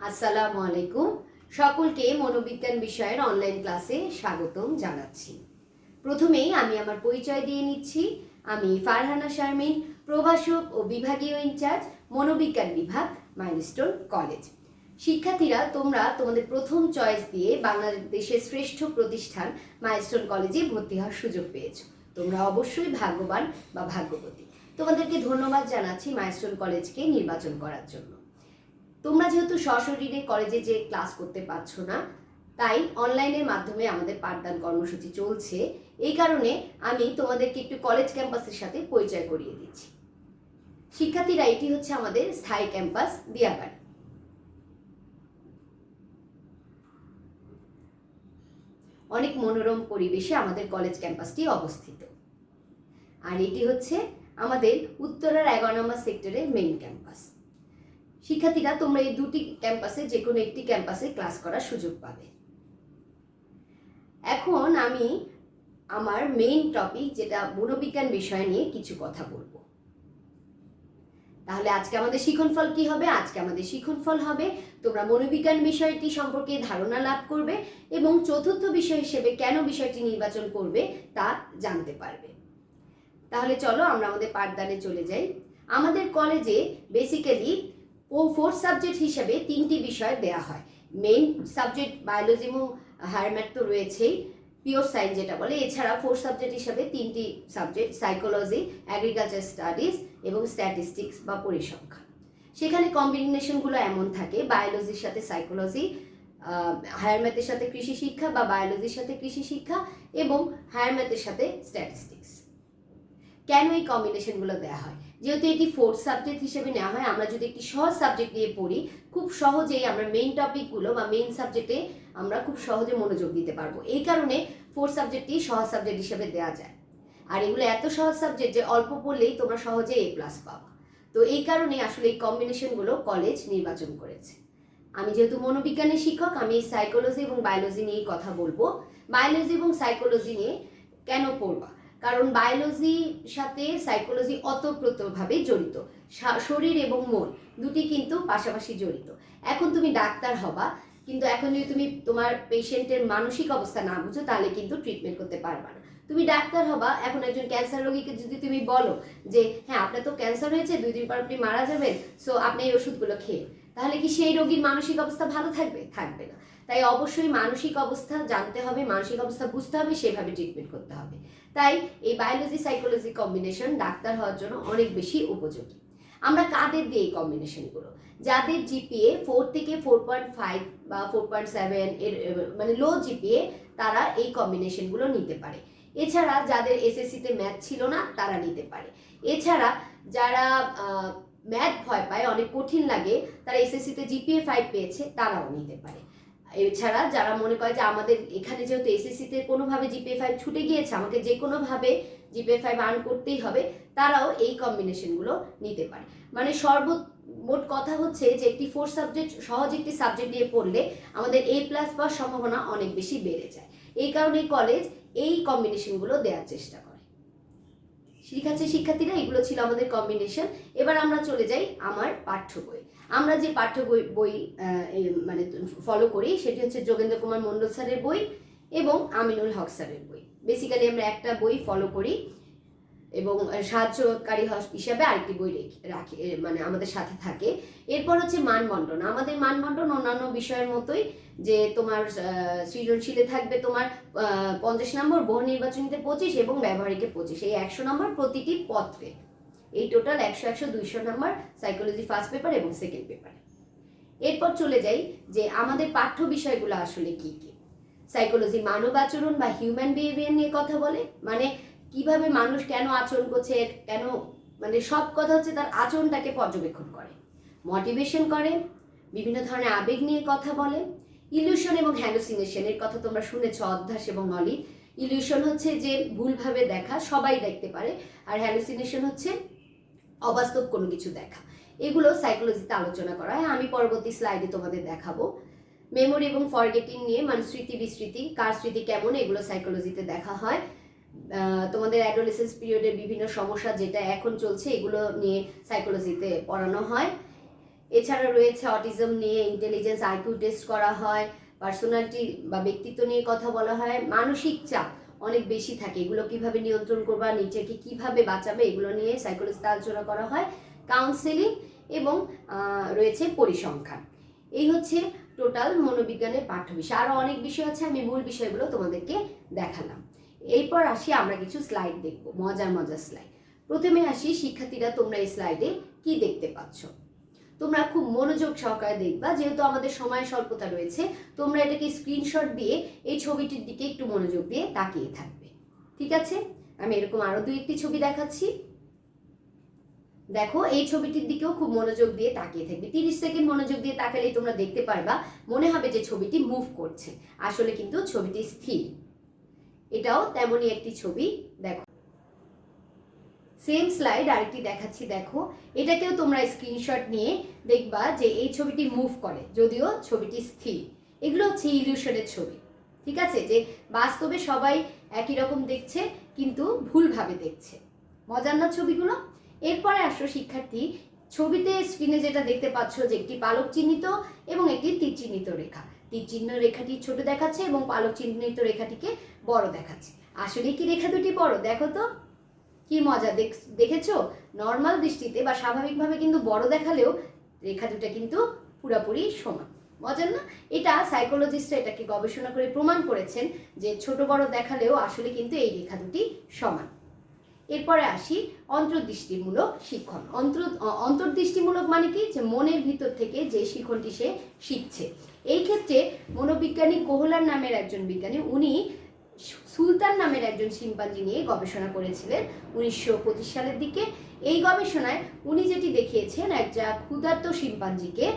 আসসালামু আলাইকুম। সকলকে মনোবিজ্ঞান বিষয়ের অনলাইন ক্লাসে স্বাগতম জানাচ্ছি। প্রথমেই আমি আমার পরিচয় দিয়ে নিচ্ছি। আমি ফারহানা শারমিন, প্রভাষক ও বিভাগীয় ইনচার্জ, মনোবিজ্ঞান বিভাগ, মাইলস্টোন কলেজ। শিক্ষার্থীরা, তোমরা তোমাদের প্রথম চয়েস দিয়ে বাংলাদেশের শ্রেষ্ঠ প্রতিষ্ঠান মাইলস্টোন কলেজে ভর্তি হওয়ার সুযোগ পেয়েছো। তোমরা অবশ্যই ভাগ্যবান বা ভাগ্যবতী। তোমাদেরকে ধন্যবাদ জানাচ্ছি মাইলস্টোন কলেজকে নির্বাচন করার জন্য। তোমরা যেহেতু সশরীরে কলেজে যে ক্লাস করতে পারছো না, তাই অনলাইনের মাধ্যমে আমাদের পাঠদান কর্মসূচি চলছে। এই কারণে আমি তোমাদেরকে একটু কলেজ ক্যাম্পাসের সাথে পরিচয় করিয়ে দিচ্ছি। শিক্ষার্থীরা, এটি হচ্ছে আমাদের স্থায়ী ক্যাম্পাস দিয়াবাড়ি। অনেক মনোরম পরিবেশে আমাদের কলেজ ক্যাম্পাসটি অবস্থিত। আর এটি হচ্ছে আমাদের উত্তরার 11 নম্বর সেক্টরের মেইন ক্যাম্পাস। শিক্ষার্থীরা, তোমরা এই দুটি ক্যাম্পাসে যে কোনো একটি ক্যাম্পাসে ক্লাস করার সুযোগ পাবে। এখন আমি আমার মেইন টপিক, যেটা মনোবিজ্ঞান বিষয় নিয়ে কিছু কথা বলবো। তাহলে আজকে আমাদের শিক্ষণফল কি হবে? আজকে আমাদের শিক্ষণফল হবে তোমরা মনোবিজ্ঞান বিষয়টি সম্পর্কে ধারণা লাভ করবে এবং চতুর্থ বিষয় হিসেবে কেন বিষয়টি নির্বাচন করবে তা জানতে পারবে। তাহলে চলো আমরা আমাদের পাঠদানে চলে যাই। আমাদের কলেজে বেসিক্যালি ফোর্থ সাবজেক্ট হিসেবে 3টি বিষয় দেয়া হয়। মেইন সাবজেক্ট বায়োলজি এবং হায়ার ম্যাথ তো রয়েছেই, পিওর সায়েন্স যেটা বলে। এছাড়া ফোর্থ সাবজেক্ট হিসেবে 3টি সাবজেক্ট, সাইকোলজি, এগ্রিকালচার স্টাডিজ এবং স্ট্যাটিস্টিক্স বা পরিসংখ্যান। সেখানে কম্বিনেশনগুলো এমন থাকে: বায়োলজির সাথে সাইকোলজি, হায়ার ম্যাথের সাথে কৃষি শিক্ষা বা বায়োলজির সাথে কৃষি শিক্ষা এবং হায়ার ম্যাথের সাথে স্ট্যাটিস্টিক্স। কেন এই কম্বিনেশনগুলো দেওয়া হয়? যেহেতু এটি ফোর্থ সাবজেক্ট হিসেবে নেওয়া হয়, আমরা যদি একটি সহজ সাবজেক্ট নিয়ে পড়ি, খুব সহজেই আমরা মেইন টপিকগুলো বা মেইন সাবজেক্টে আমরা খুব সহজে মনোযোগ দিতে পারবো। এই কারণে ফোর্থ সাবজেক্টটি সহজ সাবজেক্ট হিসেবে দেওয়া যায়। আর এগুলো এত সহজ সাবজেক্ট যে অল্প পড়লেই তোমরা সহজে A+ পাবা। তো এই কারণে আসলে এই কম্বিনেশনগুলো কলেজ নির্বাচন করেছে। আমি যেহেতু মনোবিজ্ঞানের শিক্ষক, আমি সাইকোলজি এবং বায়োলজি নিয়েই কথা বলবো। বায়োলজি এবং সাইকোলজি নিয়ে কেন পড়বা? কারণ বায়োলজির সাথে সাইকোলজি ওতপ্রোতভাবে জড়িত। শরীর এবং মন দুটি কিন্তু পাশাপাশি জড়িত। এখন তুমি ডাক্তার হবা, কিন্তু এখন যদি তুমি তোমার পেশেন্টের মানসিক অবস্থা না বুঝো, তাহলে কিন্তু ট্রিটমেন্ট করতে পারবা না। তুমি ডাক্তার হবা, এখন একজন ক্যান্সার রোগীকে যদি তুমি বলো যে হ্যাঁ, আপনার তো ক্যান্সার হয়েছে, 2 দিন পর আপনি মারা যাবেন, সো আপনি এই ওষুধগুলো খেয়ে, তাহলে কি সেই রোগীর মানসিক অবস্থা ভালো থাকবে? থাকবে না। তাই অবশ্যই মানসিক অবস্থা জানতে হবে, মানসিক অবস্থা বুঝতে হবে, সেভাবে ট্রিটমেন্ট করতে হবে। তাই এই বায়োলজি সাইকোলজি কম্বিনেশন ডাক্তার হওয়ার জন্য অনেক বেশি উপযোগী। আমরা কাদের দিয়ে এই কম্বিনেশনগুলো? যাদের জিপিএ 4 থেকে 4.5 বা 4.7 এর মানে লো জিপিএ, তারা এই কম্বিনেশনগুলো নিতে পারে। এছাড়া যাদের এসএসসিতে ম্যাথ ছিল না, তারা নিতে পারে। এছাড়া যারা ম্যাথ ভয় পায়, অনেক কঠিন লাগে, তারা এসএসসিতে জিপিএ 5 পেয়েছে, তারাও নিতে পারে। এছাড়া যারা মনে করে যে আমাদের এখানে যেহেতু এসএসসিতে কোনোভাবে জিপিএ 5 ছুটে গিয়েছে, আমাকে যে কোনোভাবে জিপিএ 5 আর্ন করতেই হবে, তারাও এই কম্বিনেশনগুলো নিতে পারে। মানে মোট কথা হচ্ছে যে একটি ফোর্থ সাবজেক্ট, সহজ একটি সাবজেক্ট নিয়ে পড়লে আমাদের A+ পাওয়ার সম্ভাবনা অনেক বেশি বেড়ে যায়। এই কারণে কলেজ এই কম্বিনেশনগুলো দেওয়ার চেষ্টা করে। ঠিক আছে শিক্ষার্থীরা, এগুলো ছিল আমাদের কম্বিনেশন। এবার আমরা চলে যাই আমার পাঠ্য বই। আমরা যে পাঠ্য বই মানে ফলো করি, সেটি হচ্ছে যোগেন্দ্র কুমার মন্ডল স্যারের বই এবং আমিনুল হক স্যারের বই। বেসিক্যালি আমরা একটা বই ফলো করি এবং সাহায্যকারী হিসাবে আরেকটি বই রাখি, মানে আমাদের সাথে থাকে। এরপর হচ্ছে মানবন্টন। আমাদের মানবন্টন অন্যান্য বিষয়ের মতোই, যে তোমার সৃজনশীলে থাকবে তোমার 50 নম্বর, বহু নির্বাচনীতে 25 এবং ব্যবহারিকে 25, এই 100 নম্বর প্রতিটি পত্রে। এই টোটাল 100-200 নম্বর সাইকোলজি ফার্স্ট পেপার এবং সেকেন্ড পেপারে। এরপর চলে যাই যে আমাদের পাঠ্য বিষয়গুলো আসলে কি কি। সাইকোলজি মানব আচরণ বা হিউম্যান বিহেভিয়ার নিয়ে কথা বলে, মানে কিভাবে মানুষ কেন আচরণ করছে, কেন, মানে সব কথা হচ্ছে তার আচরণটাকে পর্যবেক্ষণ করে। মোটিভেশন করে, বিভিন্ন ধরনের আবেগ নিয়ে কথা বলে। ইলিউশন এবং হ্যালুসিনেশনের কথা তোমরা শুনেছ, অধ্যাস এবং নলি। ইলিউশন হচ্ছে যে ভুলভাবে দেখা, সবাই দেখতে পারে, আর হ্যালুসিনেশন হচ্ছে অবাস্তব কোনো কিছু দেখা। এগুলো সাইকোলজিতে আলোচনা করা হয়, আমি পরবর্তী স্লাইডে তোমাদের দেখাবো। মেমোরি এবং ফরগেটিং নিয়ে, মানে স্মৃতি বিস্মৃতি, কার স্মৃতি কেমন, এগুলো সাইকোলজিতে দেখা হয়। তোমাদের অ্যাডোলেসেন্স পিরিয়ডের বিভিন্ন সমস্যা যেটা এখন চলছে, এগুলো নিয়ে সাইকোলজিতে পড়ানো হয়। এছাড়া রয়েছে অটিজম নিয়ে ইন্টেলিজেন্স আইকিউ টেস্ট করা হয়, পার্সোনালিটি বা ব্যক্তিত্ব নিয়ে কথা বলা হয়, মানসিক চাপ অনেক বেশি থাকে, এগুলো কিভাবে নিয়ন্ত্রণ করবা, নিজেকে কিভাবে বাঁচাবে, এগুলো নিয়ে সাইকোলজিতে আলোচনা করা হয়, কাউন্সেলিং এবং রয়েছে পরিসংখ্যান। এই হচ্ছে টোটাল মনোবিজ্ঞানের পাঠ্য বিষয়। আরও অনেক বিষয় আছে, আমি মূল বিষয়গুলো তোমাদেরকে দেখালাম। এরপর আসি আমরা কিছু স্লাইড দেখব, মজার মজার স্লাইড। প্রথমে আসি, শিক্ষার্থীরা তোমরা এই স্লাইডে কি দেখতে পাচ্ছ? তোমরা খুব মনোযোগ সহকারে দেখবা, যেহেতু আমাদের সময় স্বল্পতা রয়েছে। তোমরা এটাকে স্ক্রিনশট দিয়ে এই ছবিটির দিকে একটু মনোযোগ দিয়ে তাকিয়ে থাকবে, ঠিক আছে? আমি এরকম আরো 2-1টি ছবি দেখাচ্ছি। দেখো, এই ছবিটির দিকেও খুব মনোযোগ দিয়ে তাকিয়ে থাকবে। 30 সেকেন্ড মনোযোগ দিয়ে তাকালেই তোমরা দেখতে পারবা, মনে হবে যে ছবিটি মুভ করছে, আসলে কিন্তু ছবিটি স্থির। এটাও তেমনই একটি ছবি। দেখো, সেম স্লাইড আরেকটি দেখাচ্ছি। দেখো, এটাকেও তোমরা স্ক্রিনশট নিয়ে দেখবা যে এই ছবিটি মুভ করে, যদিও ছবিটি স্থির। এগুলো হচ্ছে ইলিউশনের ছবি, ঠিক আছে? যে বাস্তবে সবাই একই রকম দেখছে, কিন্তু ভুলভাবে দেখছে। মজার না ছবিগুলো? এরপরে আসো শিক্ষার্থী, ছবিতে স্ক্রিনে যেটা দেখতে পাচ্ছ যে একটি পালক চিহ্নিত এবং একটি তীর চিহ্নিত রেখা। তীর চিহ্ন রেখাটি ছোট দেখাচ্ছে এবং পালক চিহ্নিত রেখাটিকে বড় দেখাচ্ছে। আসলে কি রেখা দুটি বড়? দেখো তো কি মজা, দেখেছো? নর্মাল দৃষ্টিতে বা স্বাভাবিকভাবে কিন্তু বড় দেখালেও রেখা দুটা কিন্তু পুরোপুরি সমান। মজার না? এটা সাইকোলজিস্টরা এটাকে গবেষণা করে প্রমাণ করেছেন যে ছোট বড় দেখালেও আসলে কিন্তু এই রেখা দুটি সমান। এরপরে আসি অন্তর্দৃষ্টিমূলক শিক্ষণ। অন্তর্দৃষ্টিমূলক মানে কি? যে মনের ভিতর থেকে যে শিক্ষণটি সে শিখছে। এই ক্ষেত্রে মনোবিজ্ঞানী কোহলার নামের একজন বিজ্ঞানী, উনি সুলতান নামের একজন শিম্পাঞ্জি নিয়ে গবেষণা করেছিলেন 1925 সালের দিকে। এই গবেষণায় উনি যেটি দেখিয়েছেন, একটা ক্ষুধার্ত শিম্পাঞ্জিকে,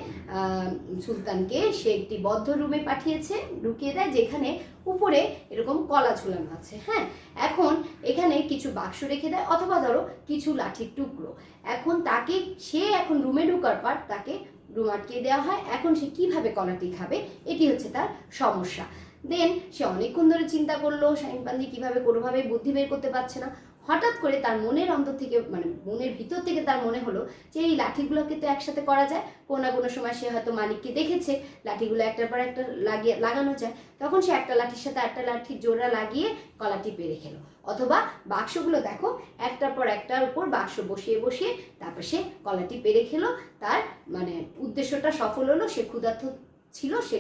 সুলতানকে সে একটি বদ্ধ রুমে পাঠিয়েছে, ঢুকিয়ে দেয়, যেখানে উপরে এরকম কলা ঝুলানো আছে। হ্যাঁ, এখন এখানে কিছু বাক্স রেখে দেয়, অথবা ধরো কিছু লাঠির টুকরো। এখন তাকে, সে এখন রুমে ঢোকার পর তাকে রুম আটকে দেওয়া হয়। এখন সে কিভাবে কলাটি খাবে, এটি হচ্ছে তার সমস্যা। দেন সে অনেকক্ষণ ধরে চিন্তা করলো, শিম্পাঞ্জি কিভাবে কোনোভাবে বুদ্ধি বের করতে পারছে না। হঠাৎ করে তার মনের অন্তর থেকে, মানে মনের ভিতর থেকে তার মনে হলো যে এই লাঠিগুলোকে তো একসাথে করা যায়। কোনো না কোনো সময় সে হয়তো মালিককে দেখেছে লাঠিগুলো একটার পর একটা লাগানো যায়। তখন সে একটা লাঠির সাথে একটা লাঠির জোড়া লাগিয়ে কলাটি পেরে খেলো। অথবা বাক্সগুলো দেখো, একটার পর একটার উপর বাক্স বসিয়ে বসিয়ে তারপর সে কলাটি পেরে খেলো। তার মানে উদ্দেশ্যটা সফল হলো, সে ক্ষুধার্ত ছিল, সে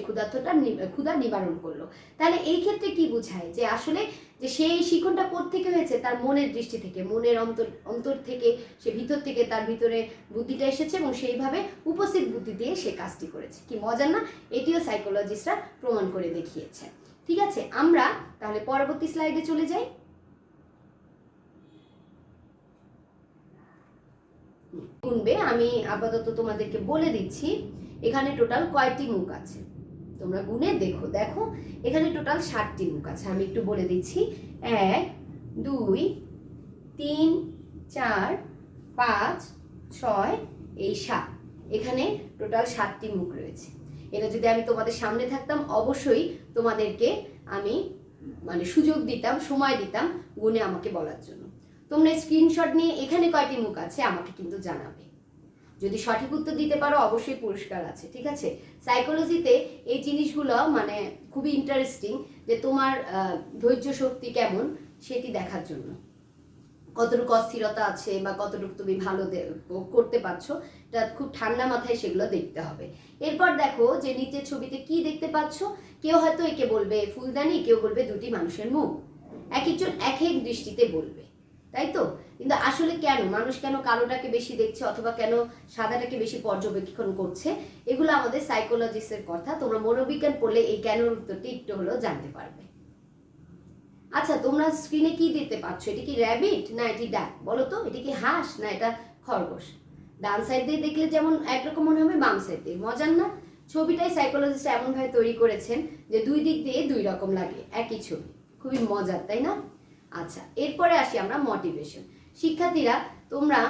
ক্ষুধা নিবারণ করলো। তাহলে এই ক্ষেত্রে কি বোঝায়? যে আসলে যে সেই শিক্ষণটা কোত্থেকে হয়েছে? তার মনের দৃষ্টি থেকে, মনের অন্তর থেকে, সে ভিতর থেকে তার ভিতরে বুদ্ধিটা এসেছে এবং সেইভাবে উপস্থিত বুদ্ধি দিয়ে সে কাজটি করেছে। কি মজার না? এটিও সাইকোলজিস্টরা প্রমাণ করে দেখিয়েছে। ঠিক আছে, আমরা তাহলে পরবর্তী স্লাইডে চলে যাই। গুনবে, আমি আপাতত তোমাদেরকে বলে দিচ্ছি এখানে টোটাল কয়টি মুখ আছে। তোমরা গুনে দেখো। দেখো, এখানে টোটাল 60টি মুখ আছে। আমি একটু বলে দিচ্ছি, 1 2 3 4 5 6 এই 7, এখানে টোটাল 7টি মুখ রয়েছে। এটা যদি আমি তোমাদের সামনে থাকতাম, অবশ্যই তোমাদেরকে আমি মানে সুযোগ দিতাম, সময় দিতাম গুনে আমাকে বলার জন্য। তোমরা স্ক্রিনশট নিয়ে এখানে কয়টি মুখ আছে আমাকে কিন্তু জানাবে। যদি সঠিক উত্তর দিতে পারো অবশ্যই পুরস্কার আছে। ঠিক আছে, সাইকোলজিতে এই জিনিসগুলো মানে খুবই ইন্টারেস্টিং, যে তোমার ধৈর্য শক্তি কেমন সেটি দেখার জন্য, কতটুকু অস্থিরতা আছে বা কতটুকু তুমি ভালো করতে পারছো, এটা খুব ঠান্ডা মাথায় সেগুলো দেখতে হবে। এরপর দেখো যে নিচের ছবিতে কি দেখতে পাচ্ছ। কেউ হয়তো একে বলবে ফুলদানি, কেউ বলবে দুটি মানুষের মুখ। এক একজন এক এক দৃষ্টিতে বলবে, তাই তো? কিন্তু আসলে কেন মানুষ কেন কালোটাকে বেশি দেখছে অথবা কেন সাদাটাকে বেশি পর্যবেক্ষণ করছে, এগুলো আমাদের সাইকোলজিস্টের কথা। তোমরা মনোবিজ্ঞান পড়লে এই কেনর উত্তরটি একটু হলেও জানতে পারবে। আচ্ছা, তোমরা স্ক্রিনে কি দেখতে পাচ্ছ? এটি কি র্যাবিট না এটি ডাক? বলো তো, এটি কি হাঁস না এটা খরগোশ? ডান সাইড দিয়ে দেখলে যেমন একরকম মনে হবে, বাম সাইড দিয়ে। মজার না? ছবিটাই সাইকোলজিস্ট এমনভাবে তৈরি করেছেন যে দুই দিক দিয়ে দুই রকম লাগে একই ছবি। খুবই মজার, তাই না? আচ্ছা, এরপরে আসি আমরা মোটিভেশন। শিক্ষার্থীরা, তোমরা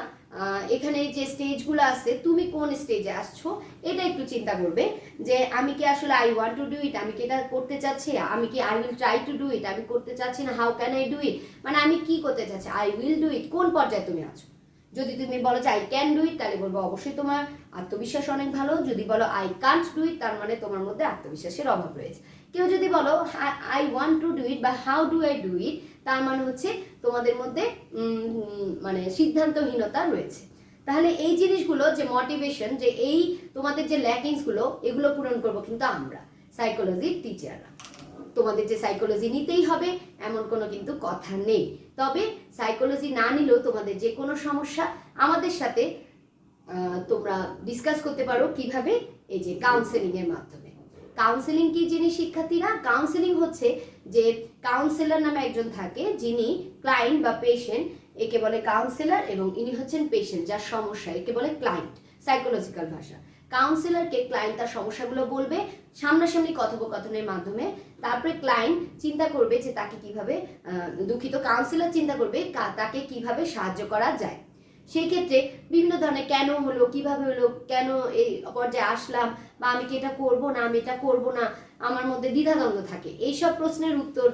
এখানে যে স্টেজগুলো আছে, তুমি কোন স্টেজে আসছো এটা একটু চিন্তা করবে। যে আমি কি আসলে আই ওয়ান্ট টু ডু ইট, আমি কি এটা করতে চাচ্ছি, আমি কি I will try to do ইট, আমি করতে চাচ্ছি না হাউ ক্যান আই ডু ইট, মানে আমি কি করতে চাচ্ছি, আই উইল ডু ইট, কোন পর্যায়ে তুমি আছো। যদি তুমি বলো যে আই ক্যান ডু ইট, তাহলে বলবো অবশ্যই তোমার আত্মবিশ্বাস অনেক ভালো। যদি বলো আই কান্ট ডু ইট, তার মানে তোমার মধ্যে আত্মবিশ্বাসের অভাব রয়েছে। কেউ যদি বলো I want to do it বা how do I do it, তার মানে হচ্ছে তোমাদের মধ্যে মানে সিদ্ধান্তহীনতা রয়েছে। তাহলে এই জিনিসগুলো যে মোটিভেশন, যে এই তোমাদের যে ল্যাকিংসগুলো, এগুলো পূরণ করবো কিন্তু আমরা সাইকোলজির টিচাররা। তোমাদের যে সাইকোলজি নিতেই হবে এমন কোনো কিন্তু কথা নেই। তবে সাইকোলজি না নিলেও তোমাদের যে কোনো সমস্যা আমাদের সাথে তোমরা ডিসকাস করতে পারো। কিভাবে? এই যে কাউন্সেলিং এর মাধ্যমে। কাউন্সেলিং কি জিনিস শিক্ষার্থীরা? কাউন্সেলিং হচ্ছে যে কাউন্সেলর নামে একজন থাকে, যিনি ক্লায়েন্ট বা পেশেন্ট, একে বলে কাউন্সেলর, এবং ইনি হচ্ছেন পেশেন্ট যার সমস্যা, একে বলে ক্লায়েন্ট সাইকোলজিক্যাল ভাষা। কাউন্সিলরকে ক্লায়েন্ট তার সমস্যাগুলো বলবে সামনাসামনি কথোপকথনের মাধ্যমে। তারপরে ক্লায়েন্ট চিন্তা করবে যে তাকে কিভাবে, কাউন্সিলর চিন্তা করবে তাকে কিভাবে সাহায্য করা যায়। সেই ক্ষেত্রে বিভিন্ন ধরনের কেন হলো, কিভাবে হলো, কেন এই পর্যায়ে আসলাম, বা আমি কি এটা করবো না, আমি এটা করবো না, আমার মধ্যে দ্বিধাদ্বন্দ্ব থাকে, এইসব প্রশ্নের উত্তর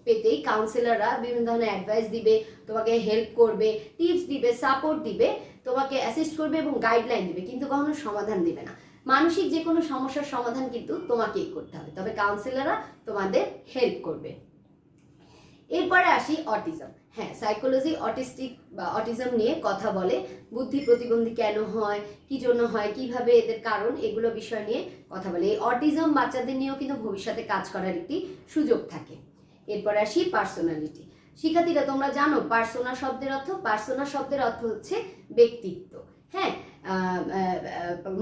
পেতেই কাউন্সিলররা বিভিন্ন ধরনের অ্যাডভাইস দিবে, তোমাকে হেল্প করবে, টিপস দিবে, সাপোর্ট দিবে, তোমাকে অ্যাসিস্ট করবে এবং গাইডলাইন দিবে, কিন্তু কখনো সমাধান দিবে না। মানসিক যে কোনো সমস্যার সমাধান কিন্তু তোমাকেই করতে হবে, তবে কাউন্সিলররা তোমাদের হেল্প করবে। এরপরে আসি অটিজম। হ্যাঁ, সাইকোলজি অটিস্টিক বা অটিজম নিয়ে কথা বলে। বুদ্ধি প্রতিবন্ধী কেন হয়, কি জন্য হয়, কিভাবে এদের কারণ, এগুলো বিষয় নিয়ে কথা বলে। এই অটিজম বাচ্চাদের নিয়েও কিন্তু ভবিষ্যতে কাজ করার একটি সুযোগ থাকে। এরপরে আসি পার্সোনালিটি। শিক্ষার্থীরা তোমরা জানো পার্সোনা শব্দের অর্থ? পার্সোনা শব্দের অর্থ হচ্ছে ব্যক্তিত্ব। হ্যাঁ,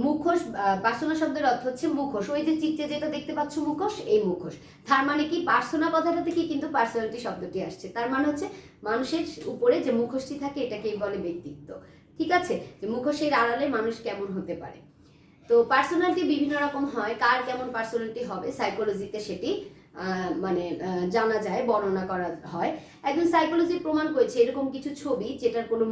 মুখোশ, পার্সোনা শব্দের অর্থ হচ্ছে মুখোশ। ওই যে চিত্রে যেটা দেখতে পাচ্ছ মুখোশ, এই মুখোশ। তার মানে কি পার্সোনা কথাটা থেকে কিন্তু পার্সোনালিটি শব্দটি আসছে। তার মানে হচ্ছে মানুষের উপরে যে মুখোশটি থাকে এটাকেই বলে ব্যক্তিত্ব। ঠিক আছে, যে মুখোশের আড়ালে মানুষ কেমন হতে পারে। তো পার্সোনালিটি বিভিন্ন রকম হয়, কার কেমন পার্সোনালিটি হবে সাইকোলজিতে সেটি মানে জানা যায়, বর্ণনা করা হয়। একজন সাইকোলজি প্রমাণ করেছে এরকম কিছু ছবি, যেটার কোনো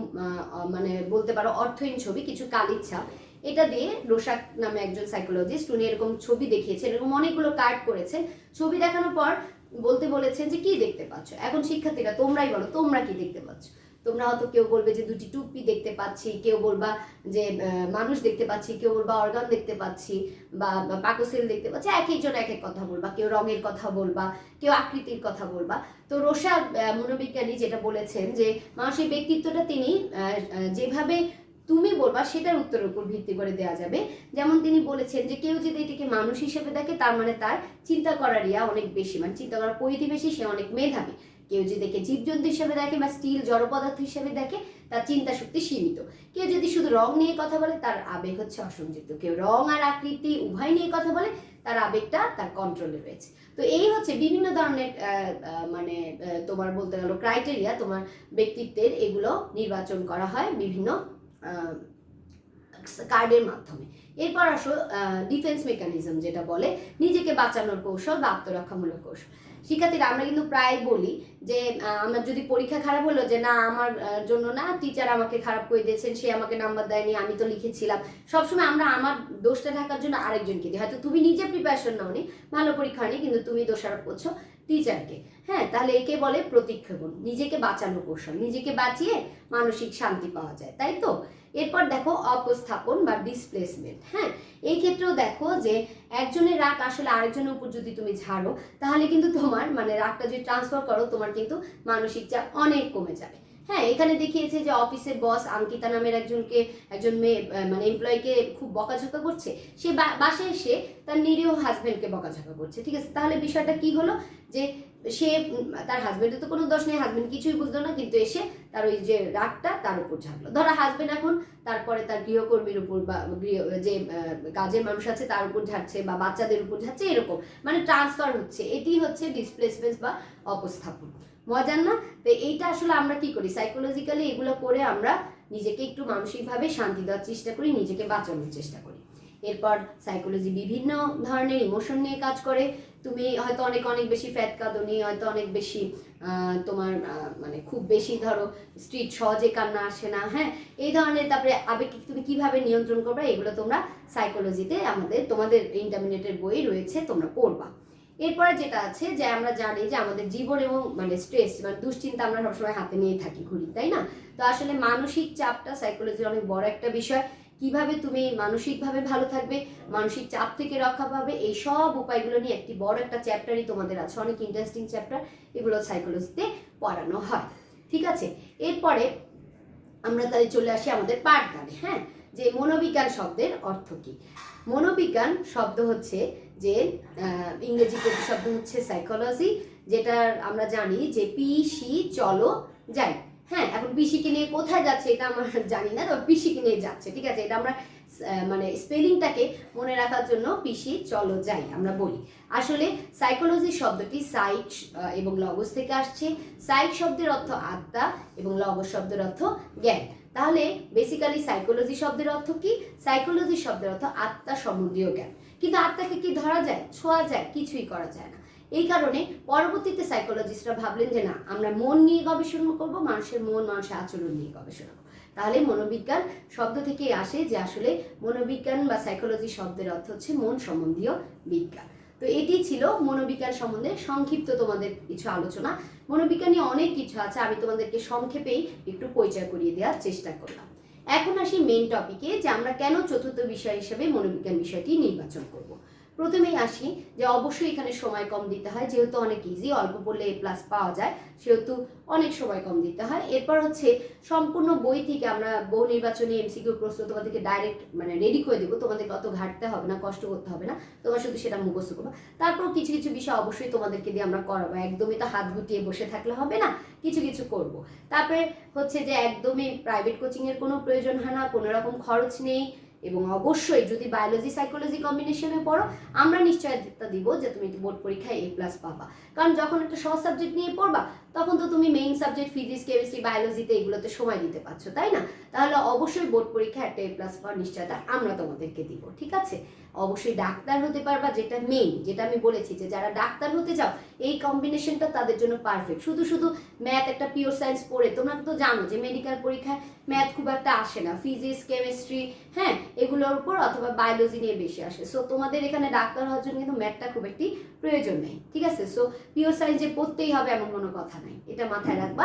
মানে বলতে পারো অর্থহীন ছবি, কিছু কালির ছাপ, এটা দিয়ে রোশাক নামে একজন সাইকোলজিস্ট, উনি এরকম ছবি দেখিয়েছেন, এরকম অনেকগুলো কার্ড করেছেন। ছবি দেখানোর পর বলতে বলেছেন যে কি দেখতে পাচ্ছ। এখন শিক্ষার্থীরা তোমরাই বলো তোমরা কি দেখতে পাচ্ছ। তোমরা হয়তো কেউ বলবে যে দুটি টুপি দেখতে পাচ্ছি, কেউ বলবা যে মানুষ দেখতে পাচ্ছি, কেউ বলবা অর্গান দেখতে পাচ্ছি, বা পাকোসেল দেখতে পাচ্ছি। এক একজন এক এক কথা বলবা, কেউ রঙের কথা বলবা, কেউ আকৃতির কথা বলবা। তো রোশাক মনোবিজ্ঞানী যেটা বলেছেন যে মানুষের ব্যক্তিত্বটা তিনি যেভাবে তুমি বলবা সেটার উত্তরের উপর ভিত্তি করে দেওয়া যাবে। যেমন তিনি বলেছেন যে কেউ যদি এটিকে মানুষ হিসেবে দেখে, তার মানে তার চিন্তা করার অনেক বেশি, মানে চিন্তা করার পরিধি বেশি, সে অনেক মেধাবী। কেউ যদি দেখে জীবজন্তু হিসেবে দেখে বা স্টিল জড় পদার্থ হিসেবে দেখে, তার চিন্তা শক্তি সীমিত। কেউ যদি শুধু রং নিয়ে কথা বলে, তার আবেগ হচ্ছে অসংযুক্ত। কেউ রং আর আকৃতি উভয় নিয়ে কথা বলে, তার আবেগটা তার কন্ট্রোলে রয়েছে। তো এই হচ্ছে বিভিন্ন ধরনের মানে তোমার বলতে গেল ক্রাইটেরিয়া তোমার ব্যক্তিত্বের, এগুলো নির্বাচন করা হয় বিভিন্ন কার্ডের মাধ্যমে। এরপর আসো ডিফেন্স মেকানিজম, যেটা বলে নিজেকে বাঁচানোর কৌশল বা আত্মরক্ষামূলক কৌশল। শিক্ষার্থীরা আমরা কিন্তু প্রায় বলি যে আমার যদি পরীক্ষা খারাপ হলো, যে না আমার জন্য না, টিচার আমাকে খারাপ করে দিয়েছেন, সে আমাকে নাম্বার দেয়নি, আমি তো লিখেছিলাম। সবসময় আমরা আমার দোষটা ঢাকার জন্য আরেকজনকে দিই। হয়তো তুমি নিজে প্রিপারেশন নাওনি, ভালো পরীক্ষা হয়নি, কিন্তু তুমি দোষারোপ করছো টিচারকে। হ্যাঁ, তাহলে একে বলে প্রতিক্ষেপণ, নিজেকে বাঁচানোর কৌশল। নিজেকে বাঁচিয়ে মানসিক শান্তি পাওয়া যায়, তাই তো? এরপর দেখো অপস্থাপন বা ডিসপ্লেসমেন্ট। হ্যাঁ, এই ক্ষেত্রেও দেখো যে একজনের রাগ আসলে আরেকজনের উপর যদি তুমি ঝাড়ো, তাহলে কিন্তু তোমার মানে রাগটা যদি ট্রান্সফার করো, তোমার কিন্তু মানসিক চাপ অনেক কমে যাবে। হ্যাঁ, এখানে দেখিয়েছে যে অফিসের বস অঙ্কিতা নামের একজন মেয়ে মানে এমপ্লয়িকে খুব বকাঝকা করছে। সে বাসায় এসে তার নিরীহ হাজবেন্ডকে বকাঝকা করছে। ঠিক আছে, তাহলে বিষয়টা কি হলো যে সে তার হাজবেন্ডের তো কোনো দোষ নেই, হাজবেন্ড কিছুই বুঝলো না, কিন্তু এসে তার ওই যে রাগটা তার উপর ঝাঁকলো। ধরো হাজবেন্ড এখন তারপরে তার গৃহকর্মীর উপর বা যে কাজের মানুষ আছে তার উপর ঝাড়ছে, বা বাচ্চাদের উপর ঝাড়ছে, এরকম মানে ট্রান্সফার হচ্ছে। এটি হচ্ছে ডিসপ্লেসমেন্ট বা অপস্থাপন। মজার না? তো এইটা আসলে আমরা কি করি সাইকোলজিক্যালি, এগুলো করে আমরা নিজেকে একটু মানসিকভাবে শান্তি দেওয়ার চেষ্টা করি, নিজেকে বাঁচানোর চেষ্টা করি। এরপর সাইকোলজি বিভিন্ন ধরনের ইমোশন নিয়ে কাজ করে। তুমি হয়তো অনেক বেশি ফ্যাট কাঁদোনি, হয়তো অনেক বেশি তোমার মানে খুব বেশি ধরো স্ট্রিট সহজে কান্না আসে না। হ্যাঁ, এই ধরনের। তারপরে আবেগ তুমি কিভাবে নিয়ন্ত্রণ করবে, এগুলো তোমরা সাইকোলজিতে তোমাদের ইন্টারমিডিয়েটের বই রয়েছে, তোমরা পড়বা। এরপরে যেটা আছে যে আমরা জানি যে আমাদের জীবন এবং মানে স্ট্রেস মানে দুশ্চিন্তা আমরা সবসময় হাতে নিয়ে থাকি, ঘুরি, তাই না? তো আসলে মানসিক চাপটা সাইকোলজির অনেক বড় একটা বিষয়। কিভাবে তুমি মানসিকভাবে ভালো থাকবে, মানসিক চাপ থেকে রক্ষা পাবে, এই সব উপায়গুলো নিয়ে একটি বড় একটা চ্যাপ্টারই তোমাদের আছে, অনেক ইন্টারেস্টিং চ্যাপ্টার, এগুলো সাইকোলজিতে পড়ানো হয়। ঠিক আছে, এরপরে আমরা তাহলে চলে আসি আমাদের পাঠদানে। হ্যাঁ, যে মনোবিজ্ঞান শব্দের অর্থ কি? মনোবিজ্ঞান শব্দ হচ্ছে যে ইংরেজি প্রতিশব্দ হচ্ছে সাইকোলজি, যেটা আমরা জানি যে পিসি চলো যাই। হ্যাঁ, এখন পিসিকে নিয়ে কোথায় যাচ্ছে এটা আমরা জানি না, তবে পিসিকে নিয়ে যাচ্ছে। ঠিক আছে, এটা আমরা মানে স্পেলিংটাকে মনে রাখার জন্য পিসি চলো যাই আমরা বলি। আসলে সাইকোলজি শব্দটি সাইক এবং লগস থেকে আসছে। সাইক শব্দের অর্থ আত্মা এবং লগস শব্দের অর্থ জ্ঞান। তাহলে বেসিক্যালি সাইকোলজি শব্দের অর্থ কি? সাইকোলজি শব্দের অর্থ আত্মা সম্বন্ধীয় জ্ঞান। কিন্তু আত্মাকে কি ধরা যায়, ছোঁয়া যায়? কিছুই করা যায় না। এই কারণে পরবর্তীতে সাইকোলজিস্টরা ভাবলেন যে না, আমরা মন নিয়ে গবেষণা করব, মানুষের মন, মানুষের আচরণ নিয়ে গবেষণা করব। তাহলে মনোবিজ্ঞান শব্দ থেকেই আসে যে আসলে মনোবিজ্ঞান বা সাইকোলজি শব্দের অর্থ হচ্ছে মন সম্বন্ধীয় বিজ্ঞান। তো এটি ছিল মনোবিজ্ঞান সম্বন্ধে সংক্ষিপ্ত তোমাদের কিছু আলোচনা। মনোবিজ্ঞান নিয়ে অনেক কিছু আছে, আমি তোমাদেরকে সংক্ষেপেই একটু পরিচয় করিয়ে দেওয়ার চেষ্টা করলাম। এখন আসি মেন টপিকে, যে আমরা কেন চতুর্থ বিষয় হিসেবে মনোবিজ্ঞান বিষয়টি নির্বাচন করব। প্রথমেই আসি যে অবশ্যই এখানে সময় কম দিতে হয়, যেহেতু অনেক ইজি, অল্প পড়লে A+ পাওয়া যায়, সেহেতু অনেক সময় কম দিতে হয়। এরপর হচ্ছে সম্পূর্ণ বই থেকে আমরা বহু নির্বাচনী MCQ প্রশ্ন তোমাদেরকে ডাইরেক্ট মানে রেডি করে দেবো, তোমাদেরকে অত ঘাটতে হবে না, কষ্ট করতে হবে না, তোমার শুধু সেটা মুখস্থ করবো। তারপর কিছু কিছু বিষয় অবশ্যই তোমাদেরকে দিয়ে আমরা করাবো, একদমই তো হাত গুটিয়ে বসে থাকলে হবে না, কিছু কিছু করব। তারপরে হচ্ছে যে একদমই প্রাইভেট কোচিংয়ের কোনো প্রয়োজন হয় না, কোনো রকম খরচ নেই, এবং অবশ্যই যদি বায়োলজি সাইকোলজি কম্বিনেশনে পড়ো, আমরা নিশ্চয়তা দিব যে তুমি বোর্ড পরীক্ষায় A+ পাবা। কারণ যখন একটা সহজ সাবজেক্ট নিয়ে পড়বা, তখন তো তুমি মেইন সাবজেক্ট ফিজিক্স, কেমিস্ট্রি, বায়োলজিতে এগুলোতে সময় দিতে পারছো, তাই না? তাহলে অবশ্যই বোর্ড পরীক্ষায় একটা A+ পাওয়ার নিশ্চয়তা আমরা তোমাদেরকে দিব। ঠিক আছে, অবশ্যই ডাক্তার হতে পারবা, যেটা মেইন, যেটা আমি বলেছি যে যারা ডাক্তার হতে চাও এই কম্বিনেশনটা তাদের জন্য পারফেক্ট। শুধু শুধু ম্যাথ, একটা পিওর সায়েন্স পড়ে, তোমরা তো জানো যে মেডিকেল পরীক্ষায় ম্যাথ খুব একটা আসে না, ফিজিক্স, কেমিস্ট্রি, হ্যাঁ, এগুলোর উপর অথবা বায়োলজি নিয়ে বেশি আসে। সো তোমাদের এখানে ডাক্তার হওয়ার জন্য কিন্তু ম্যাথটা খুব একটি প্রয়োজন নেই। ঠিক আছে, সো পিওর সায়েন্স যে পড়তেই হবে এমন কোনো কথা নাই, এটা মাথায় রাখবা।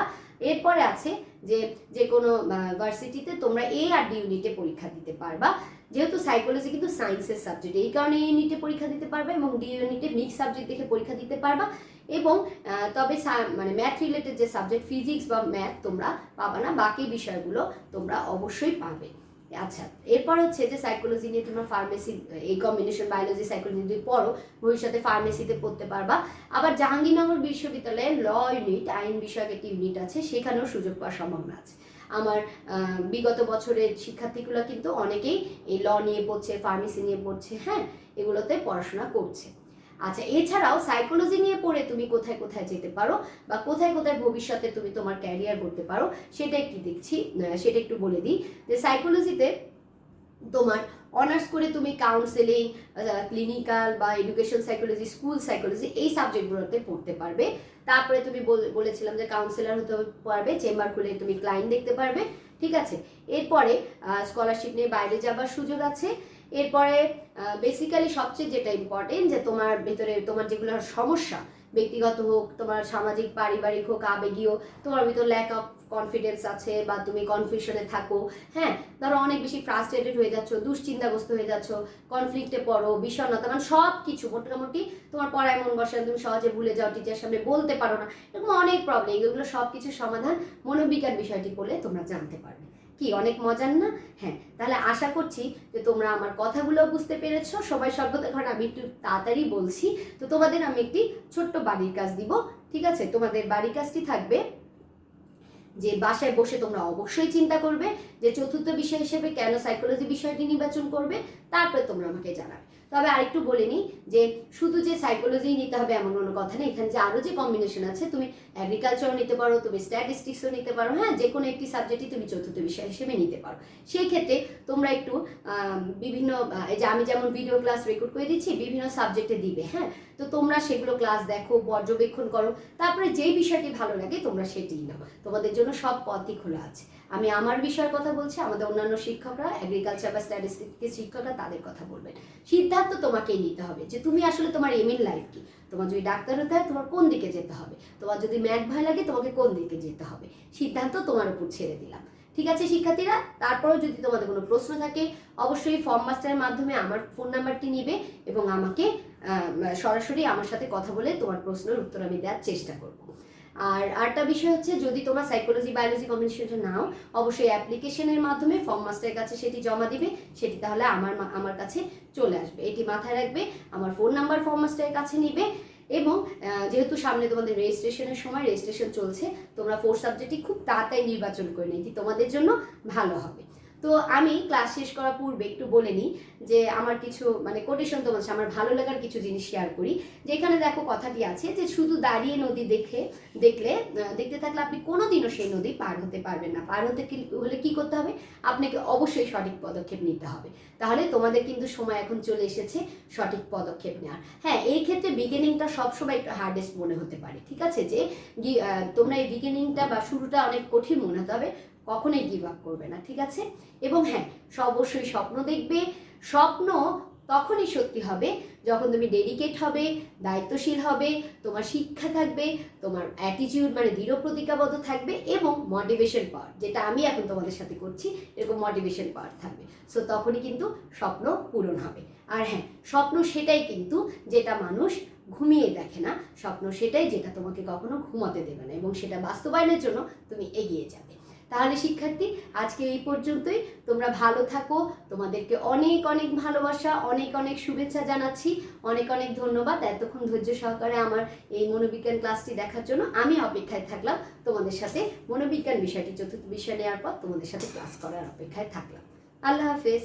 এরপরে আছে যে যে কোনো ভার্সিটিতে তোমরা A আর D ইউনিটে পরীক্ষা দিতে পারবা, যেহেতু সাইকোলজি কিন্তু সায়েন্সের সাবজেক্ট, এই কারণে A ইউনিটে পরীক্ষা দিতে পারবে এবং D ইউনিটে মিক্স সাবজেক্ট দেখে পরীক্ষা দিতে পারবা। এবং তবে মানে ম্যাথ রিলেটেড যে সাবজেক্ট ফিজিক্স বা ম্যাথ তোমরা পাবা না, বাকি বিষয়গুলো তোমরা অবশ্যই পাবে। আচ্ছা, এরপর হচ্ছে যে সাইকোলজি নিয়ে তোমরা ফার্মেসি, এই কম্বিনেশন বায়োলজি সাইকোলজি যদি পড়ো, ভবিষ্যতে ফার্মেসিতে পড়তে পারবা। আবার জাহাঙ্গীরনগর বিশ্ববিদ্যালয়ে ল ইউনিট, আইন বিষয়ক একটি ইউনিট আছে, সেখানেও সুযোগ পাওয়ার সম্ভাবনা আছে। আমার বিগত বছরের শিক্ষার্থীগুলো কিন্তু অনেকেই এই ল নিয়ে পড়ছে, ফার্মেসি নিয়ে পড়ছে, হ্যাঁ, এগুলোতে পড়াশোনা করছে। আচ্ছা, এছাড়াও সাইকোলজি নিয়ে পড়ে তুমি কোথায় কোথায় যেতে পারো বা কোথায় কোথায় ভবিষ্যতে তুমি তোমার ক্যারিয়ার করতে পারো, সেটা একটু বলে দিই। যে সাইকোলজিতে তোমার অনার্স করে তুমি কাউন্সেলিং, ক্লিনিক্যাল বা এডুকেশন সাইকোলজি, স্কুল সাইকোলজি, এই সাবজেক্টগুলোতে পড়তে পারবে। তারপরে তুমি বলেছিলাম যে কাউন্সিলর হতে পারবে, চেম্বার খুলে তুমি ক্লায়েন্ট দেখতে পারবে। ঠিক আছে, এরপরে স্কলারশিপ নিয়ে বাইরে যাবার সুযোগ আছে। এরপরে বেসিক্যালি সবচেয়ে যেটা ইম্পর্টেন্ট, যে তোমার ভেতরে তোমার যেগুলো সমস্যা, ব্যক্তিগত হোক, তোমার সামাজিক পারিবারিক হোক, আবেগীয়, তোমার ভিতর ল্যাক অফ কনফিডেন্স আছে বা তুমি কনফিউশনে থাকো, হ্যাঁ, ধরো অনেক বেশি ফ্রাস্ট্রেটেড হয়ে যাচ্ছ, দুশ্চিন্তাগ্রস্ত হয়ে যাচ্ছ, কনফ্লিক্টে পড়ো, বিষণ্ণতা, মানে সব কিছু মোটামুটি তোমার পড়ায় মন বসে না, তুমি সহজে ভুলে যাও, টিচার সামনে বলতে পারো না, এরকম অনেক প্রবলেম, এগুলো সব কিছুর সমাধান মনোবিজ্ঞান বিষয়টি পড়লে তোমরা জানতে পারবে। কি অনেক মজার না? হ্যাঁ, তাহলে আশা করছি যে তোমরা আমার কথাগুলো বুঝতে পেরেছো। সবাই সর্বদা, এখন আমি একটু তাড়াতাড়ি বলছি, তো তোমাদের আমি একটি ছোট্ট বাড়ির কাজ দিব। ঠিক আছে, তোমাদের বাড়ির কাজটি থাকবে যে বাসায় বসে তোমরা অবশ্যই চিন্তা করবে যে চতুর্থ বিষয় হিসেবে কেন সাইকোলজি বিষয়টি নির্বাচন করবে, তারপরে তোমরা আমাকে জানাবে। তবে আরেকটু বলে নিই যে শুধু যে সাইকোলজি নিতে হবে এমন কোনো কথা নেই, এখানে যে আরও যে কম্বিনেশন আছে, তুমি অ্যাগ্রিকালচারও নিতে পারো, তুমি স্ট্যাটিস্টিক্সও নিতে পারো, হ্যাঁ, যে কোনো একটি সাবজেক্টই তুমি চতুর্থ বিষয় হিসেবে নিতে পারো। সেই ক্ষেত্রে তোমরা একটু বিভিন্ন, এই যে আমি যেমন ভিডিও ক্লাস রেকর্ড করে দিচ্ছি, বিভিন্ন সাবজেক্টে দিবে, হ্যাঁ, তো তোমরা সেগুলো ক্লাস দেখো, পর্যবেক্ষণ করো, তারপরে যেই বিষয়টি ভালো লাগে তোমরা সেটিই নাও, তোমাদের জন্য সব পথই খোলা আছে। আমি আমার বিষয়ের কথা বলছি, আমাদের অন্যান্য শিক্ষকরা, এগ্রিকালচার বা স্ট্যাটিস্টিক্সের শিক্ষকরা, তাদের কথা বলবেন। সিদ্ধান্ত তোমাকেই নিতে হবে যে তুমি আসলে তোমার এম ইন লাইফ কি। তোমার যদি ডাক্তার হতে হয় তোমার কোন দিকে যেতে হবে, তোমার যদি ম্যাথ ভয় লাগে তোমাকে কোন দিকে যেতে হবে, সিদ্ধান্ত তোমার উপর ছেড়ে দিলাম। ঠিক আছে শিক্ষার্থীরা, তারপরেও যদি তোমাদের কোনো প্রশ্ন থাকে অবশ্যই ফর্ম মাস্টারের মাধ্যমে আমার ফোন নাম্বারটি নিবে এবং আমাকে সরাসরি আমার সাথে কথা বলে তোমার প্রশ্নের উত্তর আমি দেওয়ার চেষ্টা করব। আর আরেকটা বিষয় হচ্ছে, যদি তোমরা সাইকোলজি বায়োলজি কম্বিনেশনটা নাও অবশ্যই অ্যাপ্লিকেশনের মাধ্যমে ফর্ম মাস্টারের কাছে সেটি জমা দিবে, সেটি তাহলে আমার কাছে চলে আসবে। এটি মাথায় রাখবে, আমার ফোন নাম্বার ফর্ম মাস্টারের কাছে নিবে এবং যেহেতু সামনে তোমাদের রেজিস্ট্রেশনের সময়, রেজিস্ট্রেশন চলছে, তোমরা 4 সাবজেক্টই খুব তাড়াতাড়ি নির্বাচন করে নিই, এটি তোমাদের জন্য ভালো হবে। তো আমি ক্লাস শেষ করার পূর্বে একটু বলে নিই যে আমার কিছু মানে কোটেশন তোমার সাথে আমার ভালো লাগার কিছু জিনিস শেয়ার করি। যেখানে দেখো কথাটি আছে যে শুধু দাঁড়িয়ে নদী দেখতে থাকলে আপনি কোনোদিনও সেই নদী পার হতে পারবেন না। পার হতে হলে কি করতে হবে? আপনাকে অবশ্যই সঠিক পদক্ষেপ নিতে হবে। তাহলে তোমাদের কিন্তু সময় এখন চলে এসেছে সঠিক পদক্ষেপ নেওয়ার। হ্যাঁ, এই ক্ষেত্রে বিগিনিংটা সবসময় একটু হার্ডেস্ট মনে হতে পারে, ঠিক আছে, যে তোমরা এই বিগিনিংটা বা শুরুটা অনেক কঠিন মনে হতে হবে, কখনোই গিভ আপ করবে না, ঠিক আছে। এবং হ্যাঁ, অবশ্যই স্বপ্ন দেখবে। স্বপ্ন তখনই সত্যি হবে যখন তুমি ডেডিকেট হবে, দায়িত্বশীল হবে, তোমার শিক্ষা থাকবে, তোমার অ্যাটিটিউড মানে দৃঢ় প্রতিজ্ঞাবদ্ধ থাকবে এবং মোটিভেশন পাওয়ার, যেটা আমি এখন তোমাদের সাথে করছি, এরকম মোটিভেশন পাওয়ার থাকবে। সো তখনই কিন্তু স্বপ্ন পূরণ হবে। আর হ্যাঁ, স্বপ্ন সেটাই কিন্তু যেটা মানুষ ঘুমিয়ে দেখে না, স্বপ্ন সেটাই যেটা তোমাকে কখনো ঘুমাতে দেবে না এবং সেটা বাস্তবায়নের জন্য তুমি এগিয়ে যাবে। তাহলে শিক্ষার্থী, আজকে এই পর্যন্তই। তোমরা ভালো থাকো, তোমাদেরকে অনেক অনেক ভালোবাসা, অনেক অনেক শুভেচ্ছা জানাচ্ছি, অনেক অনেক ধন্যবাদ এতক্ষণ ধৈর্য সহকারে আমার এই মনোবিজ্ঞান ক্লাসটি দেখার জন্য। আমি অপেক্ষায় থাকলাম তোমাদের সাথে, মনোবিজ্ঞান বিষয়টি চতুর্থ বিষয় নেওয়ার পর তোমাদের সাথে ক্লাস করার অপেক্ষায় থাকলাম। আল্লাহ হাফেজ।